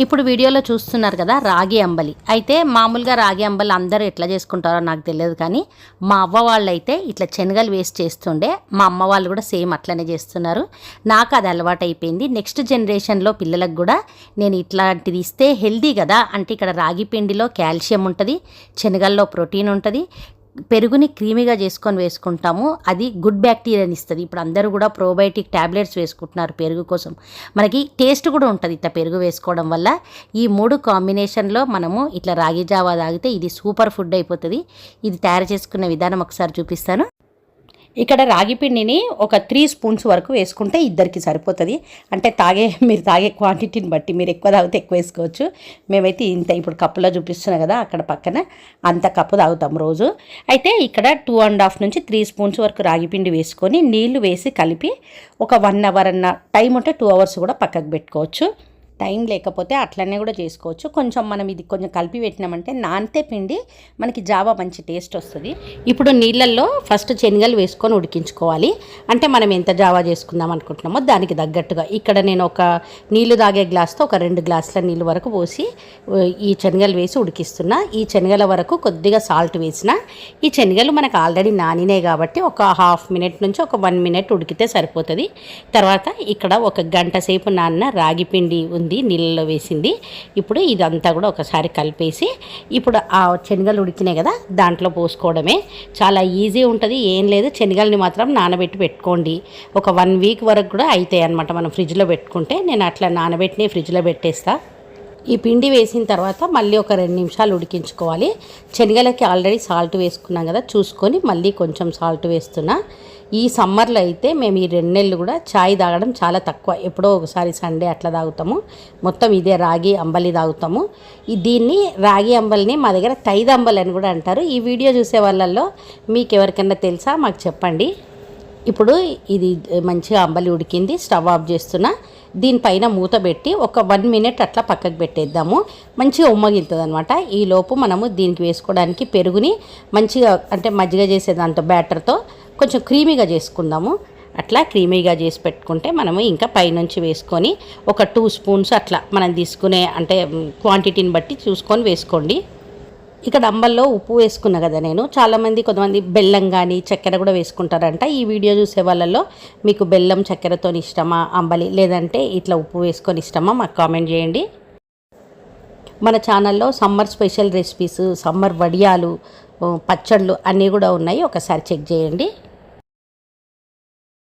ఇప్పుడు వీడియోలో చూస్తున్నారు కదా రాగి అంబలి. అయితే మామూలుగా రాగి అంబలి అందరూ ఎట్లా చేసుకుంటారో నాకు తెలియదు, కానీ మా అవ్వ వాళ్ళు అయితే ఇట్లా శనగలు వేసి చేస్తుండే. మా అమ్మ వాళ్ళు కూడా సేమ్ అట్లనే చేస్తున్నారు. నాకు అది అలవాటు అయిపోయింది. నెక్స్ట్ జనరేషన్లో పిల్లలకు కూడా నేను ఇట్లాంటిది ఇస్తే హెల్దీ కదా, అంటే ఇక్కడ రాగి పిండిలో కాల్షియం ఉంటుంది, శనగల్లో ప్రోటీన్ ఉంటుంది, పెరుగుని క్రీమీగా చేసుకొని వేసుకుంటాము. అది గుడ్ బ్యాక్టీరియాని ఇస్తుంది. ఇప్పుడు అందరూ కూడా ప్రోబయోటిక్ ట్యాబ్లెట్స్ వేసుకుంటున్నారు పెరుగు కోసం. మనకి టేస్ట్ కూడా ఉంటుంది ఇట్లా పెరుగు వేసుకోవడం వల్ల. ఈ 3 కాంబినేషన్లో మనము ఇట్లా రాగి జావా తాగితే ఇది సూపర్ ఫుడ్ అయిపోతుంది. ఇది తయారు చేసుకునే విధానం ఒకసారి చూపిస్తాను. ఇక్కడ రాగి పిండిని ఒక 3 స్పూన్స్ వరకు వేసుకుంటే ఇద్దరికి సరిపోతుంది. అంటే మీరు తాగే క్వాంటిటీని బట్టి మీరు ఎక్కువ తాగితే ఎక్కువ వేసుకోవచ్చు. మేమైతే ఇంత ఇప్పుడు కప్పులో చూపిస్తున్నాం కదా, అక్కడ పక్కన అంత కప్పు తాగుతాం రోజు. అయితే ఇక్కడ 2.5 నుంచి 3 స్పూన్స్ వరకు రాగి పిండి వేసుకొని నీళ్లు వేసి కలిపి ఒక 1 అవర్ అన్న టైం ఉంటే 2 అవర్స్ కూడా పక్కకు పెట్టుకోవచ్చు. టైం లేకపోతే అట్లనే కూడా చేసుకోవచ్చు. కొంచెం మనం ఇది కొంచెం కలిపి పెట్టినామంటే నానితే పిండి మనకి జావా మంచి టేస్ట్ వస్తుంది. ఇప్పుడు నీళ్ళల్లో ఫస్ట్ శనగలు వేసుకొని ఉడికించుకోవాలి. అంటే మనం ఎంత జావా చేసుకుందాం అనుకుంటున్నామో దానికి తగ్గట్టుగా. ఇక్కడ నేను ఒక నీళ్లు తాగే గ్లాస్తో ఒక 2 గ్లాసుల నీళ్ళు వరకు పోసి ఈ శనగలు వేసి ఉడికిస్తున్నా. ఈ శనగల వరకు కొద్దిగా సాల్ట్ వేసిన. ఈ శనగలు మనకు ఆల్రెడీ నానినాయి కాబట్టి ఒక ½ మినిట్ నుంచి ఒక 1 మినిట్ ఉడికితే సరిపోతుంది. తర్వాత ఇక్కడ ఒక గంట సేపు నాన్న రాగి పిండి ఉంది, నీళ్ళలో వేసింది. ఇప్పుడు ఇదంతా కూడా ఒకసారి కలిపేసి ఇప్పుడు ఆ శనగలు ఉడికినాయి కదా దాంట్లో పోసుకోవడమే. చాలా ఈజీ ఉంటుంది, ఏం లేదు. శనగల్ని మాత్రం నానబెట్టి పెట్టుకోండి. ఒక 1 వీక్ వరకు కూడా అవుతాయి అన్నమాట మనం ఫ్రిడ్జ్లో పెట్టుకుంటే. నేను అట్లా నానబెట్టి ఫ్రిడ్జ్లో పెట్టేస్తా. ఈ పిండి వేసిన తర్వాత మళ్ళీ ఒక 2 నిమిషాలు ఉడికించుకోవాలి. శనగలకి ఆల్రెడీ సాల్ట్ వేసుకున్నాం కదా, చూసుకొని మళ్ళీ కొంచెం సాల్ట్ వేస్తున్నా. ఈ సమ్మర్లో అయితే మేము ఈ 2 నెలలు కూడా చాయ్ తాగడం చాలా తక్కువ. ఎప్పుడో ఒకసారి సండే అట్లా తాగుతాము. మొత్తం ఇదే రాగి అంబలి తాగుతాము. దీన్ని రాగి అంబలిని మా దగ్గర తైద అంబలి అని కూడా అంటారు. ఈ వీడియో చూసే వాళ్ళల్లో మీకు ఎవరికైనా తెలుసా మాకు చెప్పండి. ఇప్పుడు ఇది మంచిగా అంబలి ఉడికింది, స్టవ్ ఆఫ్ చేస్తున్నా. దీనిపైన మూత పెట్టి ఒక 1 మినిట్ అట్లా పక్కకు పెట్టేద్దాము. మంచిగా ఉమ్మగిలుతుంది అనమాట. ఈలోపు మనము దీనికి వేసుకోవడానికి పెరుగుని మంచిగా అంటే మజ్జిగ చేసే దాంతో బ్యాటర్తో కొంచెం క్రీమీగా చేసుకుందాము. అట్లా క్రీమీగా చేసి పెట్టుకుంటే మనము ఇంకా పైనుంచి వేసుకొని ఒక 2 స్పూన్స్ అట్లా మనం తీసుకునే అంటే క్వాంటిటీని బట్టి చూసుకొని వేసుకోండి. ఇక్కడ అంబల్లో ఉప్పు వేసుకున్నా కదా నేను. చాలామంది కొంతమంది బెల్లం కానీ చక్కెర కూడా వేసుకుంటారంట. ఈ వీడియో చూసే వాళ్ళల్లో మీకు బెల్లం చక్కెరతో ఇష్టమా అంబలి, లేదంటే ఇట్లా ఉప్పు వేసుకొని ఇష్టమా మాకు కామెంట్ చేయండి. మన ఛానల్లో సమ్మర్ స్పెషల్ రెసిపీస్, సమ్మర్ వడియాలు, పచ్చళ్ళు అన్నీ కూడా ఉన్నాయి. ఒకసారి చెక్ చేయండి.